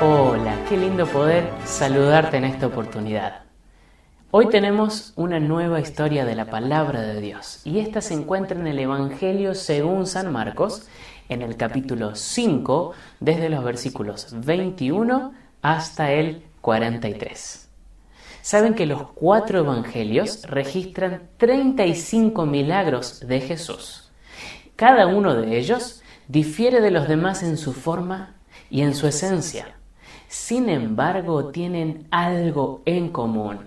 Hola, qué lindo poder saludarte en esta oportunidad. Hoy tenemos una nueva historia de la palabra de Dios y esta se encuentra en el Evangelio según San Marcos, en el capítulo 5, desde los versículos 21 hasta el 43. Saben que los 4 evangelios registran 35 milagros de Jesús. Cada uno de ellos difiere de los demás en su forma y en su esencia. Sin embargo, tienen algo en común: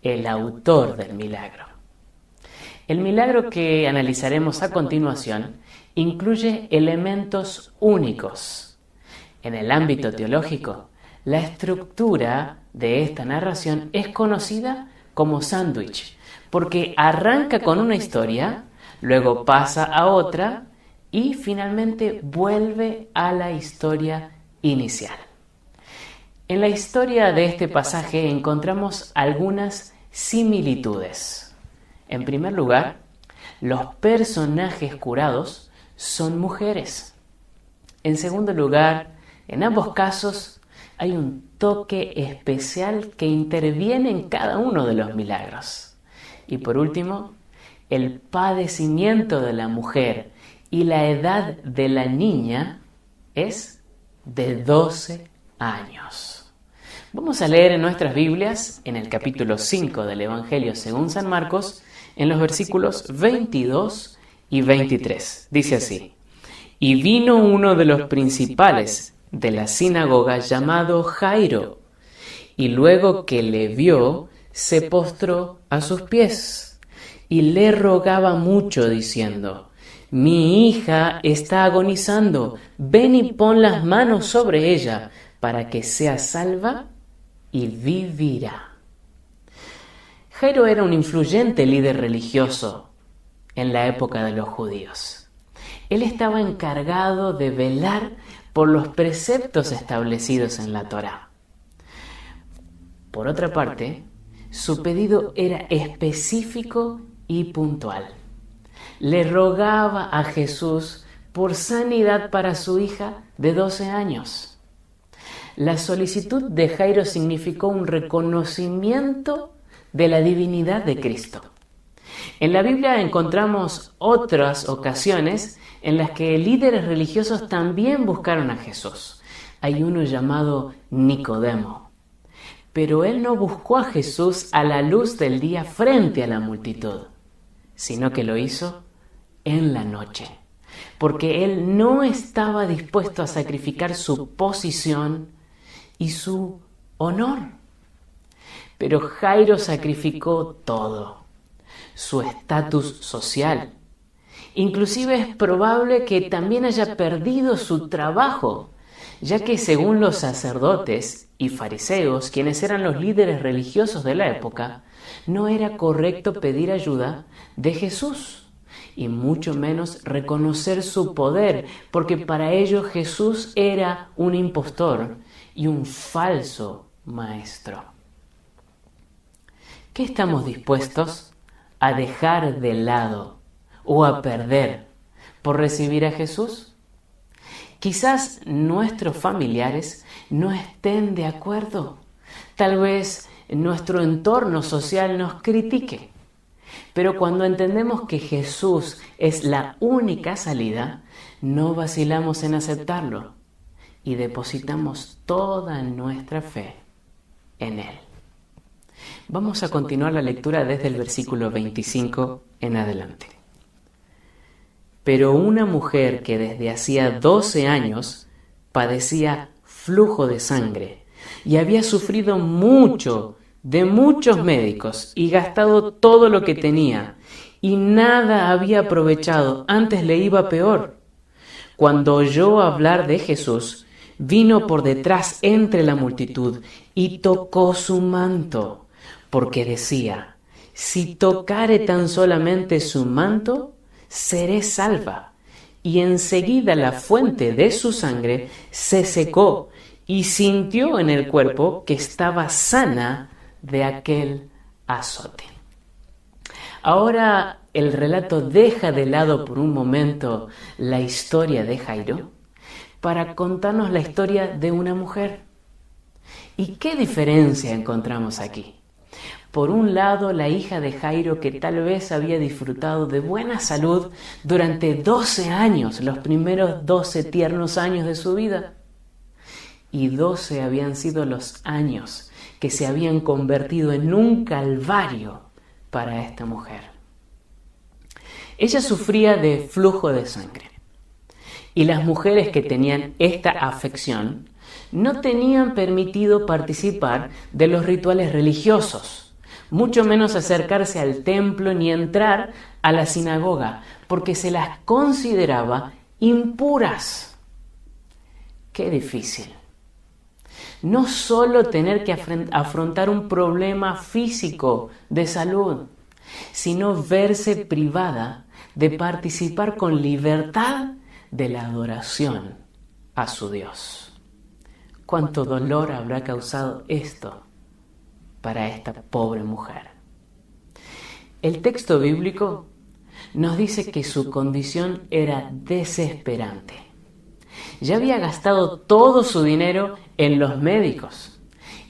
el autor del milagro. El milagro que analizaremos a continuación incluye elementos únicos. En el ámbito teológico, la estructura de esta narración es conocida como sándwich, porque arranca con una historia, luego pasa a otra y finalmente vuelve a la historia inicial. En la historia de este pasaje encontramos algunas similitudes. En primer lugar, los personajes curados son mujeres. En segundo lugar, en ambos casos hay un toque especial que interviene en cada uno de los milagros. Y por último, el padecimiento de la mujer y la edad de la niña es de 12 años. Vamos a leer en nuestras Biblias, en el capítulo 5 del Evangelio según San Marcos, en los versículos 22 y 23. Dice así: Y vino uno de los principales de la sinagoga llamado Jairo, y luego que le vio, se postró a sus pies, y le rogaba mucho, diciendo: Mi hija está agonizando, ven y pon las manos sobre ella, para que sea salva y vivirá. Jairo era un influyente líder religioso en la época de los judíos. Él estaba encargado de velar por los preceptos establecidos en la Torá. Por otra parte, su pedido era específico y puntual. Le rogaba a Jesús por sanidad para su hija de 12 años. La solicitud de Jairo significó un reconocimiento de la divinidad de Cristo. En la Biblia encontramos otras ocasiones en las que líderes religiosos también buscaron a Jesús. Hay uno llamado Nicodemo. Pero él no buscó a Jesús a la luz del día frente a la multitud, sino que lo hizo en la noche, porque él no estaba dispuesto a sacrificar su posición y su honor. Pero Jairo sacrificó todo: su estatus social. Inclusive es probable que también haya perdido su trabajo, ya que según los sacerdotes y fariseos, quienes eran los líderes religiosos de la época, no era correcto pedir ayuda de Jesús, y mucho menos reconocer su poder, porque para ellos Jesús era un impostor y un falso maestro. ¿Qué estamos dispuestos a dejar de lado o a perder por recibir a Jesús? Quizás nuestros familiares no estén de acuerdo. Tal vez nuestro entorno social nos critique. Pero cuando entendemos que Jesús es la única salida, no vacilamos en aceptarlo y depositamos toda nuestra fe en Él. Vamos a continuar la lectura desde el versículo 25 en adelante. Pero una mujer que desde hacía 12 años padecía flujo de sangre y había sufrido mucho de muchos médicos y gastado todo lo que tenía, y nada había aprovechado, antes le iba peor. Cuando oyó hablar de Jesús, vino por detrás entre la multitud y tocó su manto, porque decía: si tocare tan solamente su manto, seré salva. Y enseguida la fuente de su sangre se secó y sintió en el cuerpo que estaba sana de aquel azote. Ahora el relato deja de lado por un momento la historia de Jairo para contarnos la historia de una mujer. ¿Y qué diferencia encontramos aquí? Por un lado, la hija de Jairo, que tal vez había disfrutado de buena salud durante 12 años, los primeros 12 tiernos años de su vida. Y 12 habían sido los años que se habían convertido en un calvario para esta mujer. Ella sufría de flujo de sangre. Y las mujeres que tenían esta afección no tenían permitido participar de los rituales religiosos, mucho menos acercarse al templo ni entrar a la sinagoga, porque se las consideraba impuras. ¡Qué difícil! No solo tener que afrontar un problema físico de salud, sino verse privada de participar con libertad de la adoración a su Dios. ¿Cuánto dolor habrá causado esto para esta pobre mujer? El texto bíblico nos dice que su condición era desesperante. Ya había gastado todo su dinero en los médicos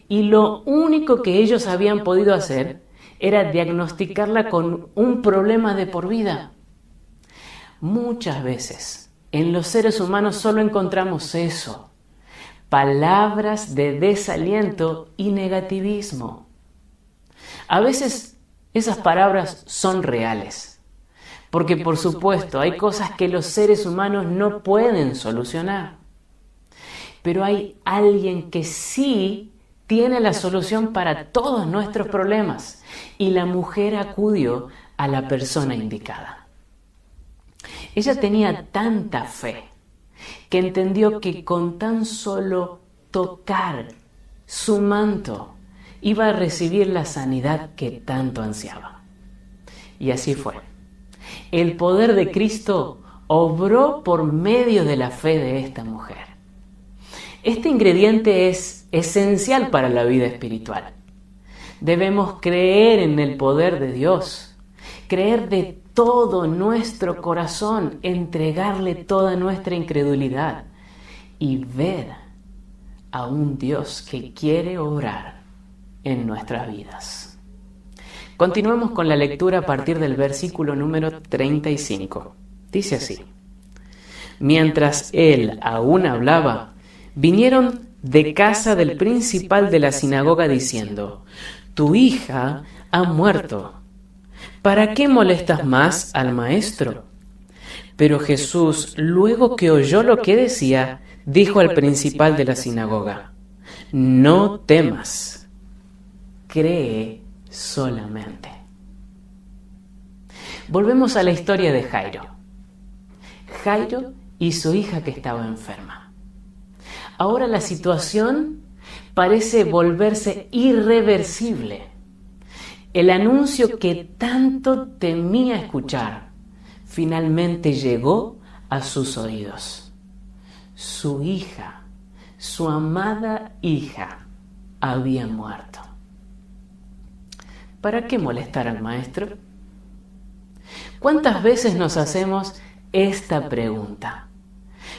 y lo único que ellos habían podido hacer era diagnosticarla con un problema de por vida. Muchas veces en los seres humanos solo encontramos eso: palabras de desaliento y negativismo. A veces esas palabras son reales, porque por supuesto hay cosas que los seres humanos no pueden solucionar. Pero hay alguien que sí tiene la solución para todos nuestros problemas, y la mujer acudió a la persona indicada. Ella tenía tanta fe que entendió que con tan solo tocar su manto iba a recibir la sanidad que tanto ansiaba. Y así fue. El poder de Cristo obró por medio de la fe de esta mujer. Este ingrediente es esencial para la vida espiritual. Debemos creer en el poder de Dios, creer de todo nuestro corazón, entregarle toda nuestra incredulidad y ver a un Dios que quiere obrar en nuestras vidas. Continuemos con la lectura a partir del versículo número 35. Dice así: Mientras él aún hablaba, vinieron de casa del principal de la sinagoga diciendo: Tu hija ha muerto. ¿Para qué molestas más al maestro? Pero Jesús, luego que oyó lo que decía, dijo al principal de la sinagoga: No temas, cree solamente. Volvemos a la historia de Jairo. Jairo y su hija que estaba enferma. Ahora la situación parece volverse irreversible. El anuncio que tanto temía escuchar finalmente llegó a sus oídos. Su hija, su amada hija, había muerto. ¿Para qué molestar al maestro? ¿Cuántas veces nos hacemos esta pregunta?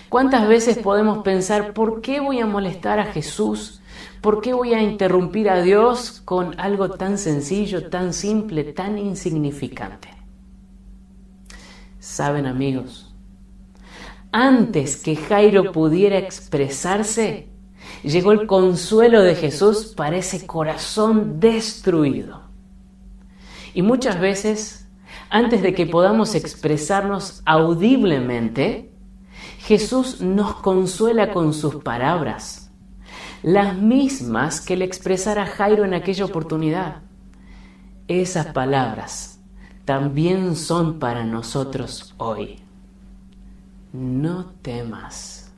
¿Cuántas veces podemos pensar: ¿por qué voy a molestar a Jesús? ¿Por qué voy a interrumpir a Dios con algo tan sencillo, tan simple, tan insignificante? ¿Saben, amigos? Antes que Jairo pudiera expresarse, llegó el consuelo de Jesús para ese corazón destruido. Y muchas veces, antes de que podamos expresarnos audiblemente, Jesús nos consuela con sus palabras, las mismas que le expresara Jairo en aquella oportunidad. Esas palabras también son para nosotros hoy. No temas,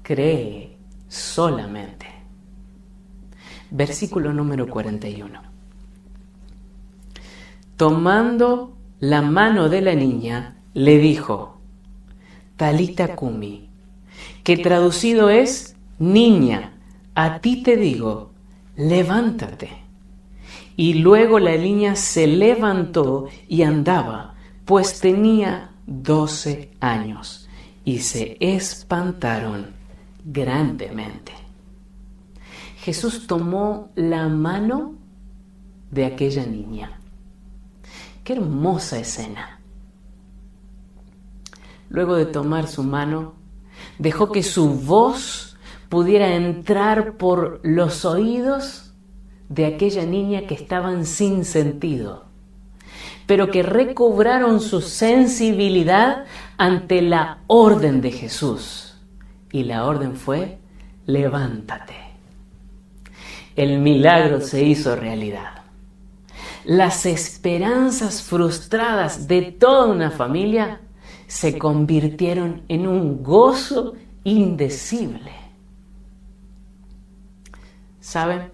cree solamente. Versículo número 41. Tomando la mano de la niña, le dijo: Talita cumi, que traducido es: Niña, a ti te digo, levántate. Y luego la niña se levantó y andaba, pues tenía 12 años, y se espantaron grandemente. Jesús tomó la mano de aquella niña. ¡Qué hermosa escena! Luego de tomar su mano, dejó que su voz pudiera entrar por los oídos de aquella niña que estaban sin sentido, pero que recobraron su sensibilidad ante la orden de Jesús. Y la orden fue: levántate. El milagro se hizo realidad. Las esperanzas frustradas de toda una familia se convirtieron en un gozo indecible. ¿Saben?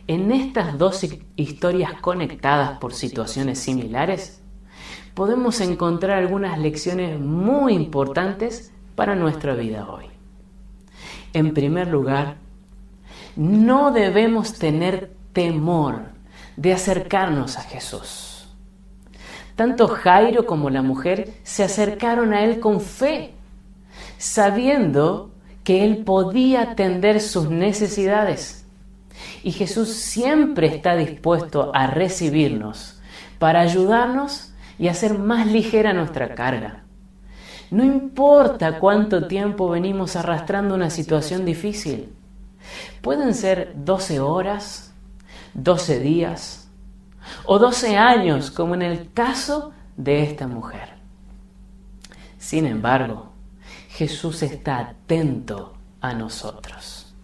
En estas dos historias conectadas por situaciones similares, podemos encontrar algunas lecciones muy importantes para nuestra vida hoy. En primer lugar, no debemos tener temor de acercarnos a Jesús. Tanto Jairo como la mujer se acercaron a Él con fe, sabiendo que Él podía atender sus necesidades. Y Jesús siempre está dispuesto a recibirnos para ayudarnos y hacer más ligera nuestra carga. No importa cuánto tiempo venimos arrastrando una situación difícil. Pueden ser 12 horas, 12 días o 12 años, como en el caso de esta mujer. Sin embargo, Jesús está atento a nosotros.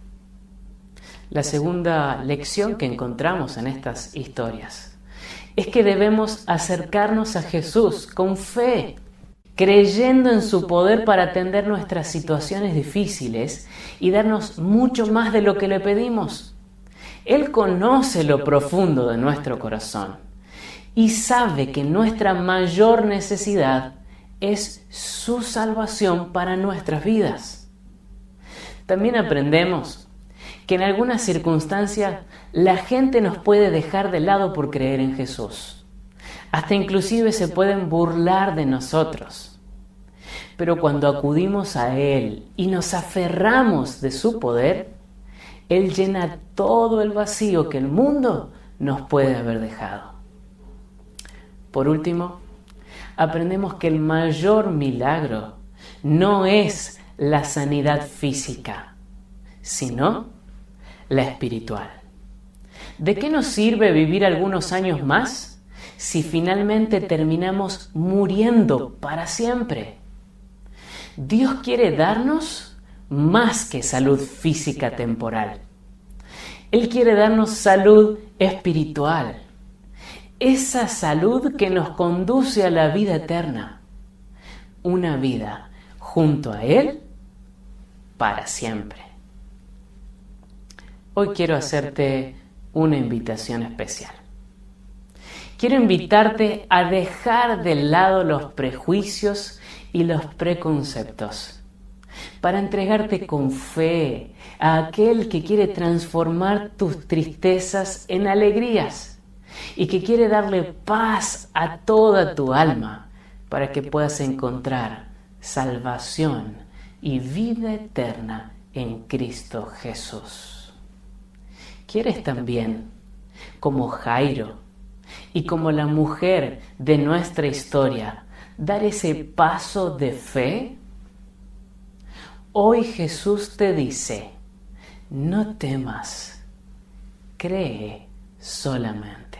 La segunda lección que encontramos en estas historias es que debemos acercarnos a Jesús con fe, creyendo en su poder para atender nuestras situaciones difíciles y darnos mucho más de lo que le pedimos. Él conoce lo profundo de nuestro corazón y sabe que nuestra mayor necesidad es su salvación para nuestras vidas. También aprendemos que en algunas circunstancias la gente nos puede dejar de lado por creer en Jesús. Hasta inclusive se pueden burlar de nosotros. Pero cuando acudimos a Él y nos aferramos de su poder, Él llena todo el vacío que el mundo nos puede haber dejado. Por último, aprendemos que el mayor milagro no es la sanidad física, sino la espiritual. ¿De qué nos sirve vivir algunos años más si finalmente terminamos muriendo para siempre? Dios quiere darnos más que salud física temporal. Él quiere darnos salud espiritual. Esa salud que nos conduce a la vida eterna. Una vida junto a Él para siempre. Hoy quiero hacerte una invitación especial. Quiero invitarte a dejar de lado los prejuicios y los preconceptos para entregarte con fe a aquel que quiere transformar tus tristezas en alegrías y que quiere darle paz a toda tu alma para que puedas encontrar salvación y vida eterna en Cristo Jesús. ¿Quieres también, como Jairo y como la mujer de nuestra historia, dar ese paso de fe? Hoy Jesús te dice: no temas, cree solamente.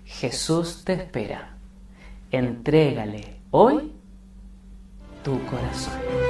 Jesús te espera. Entrégale hoy tu corazón.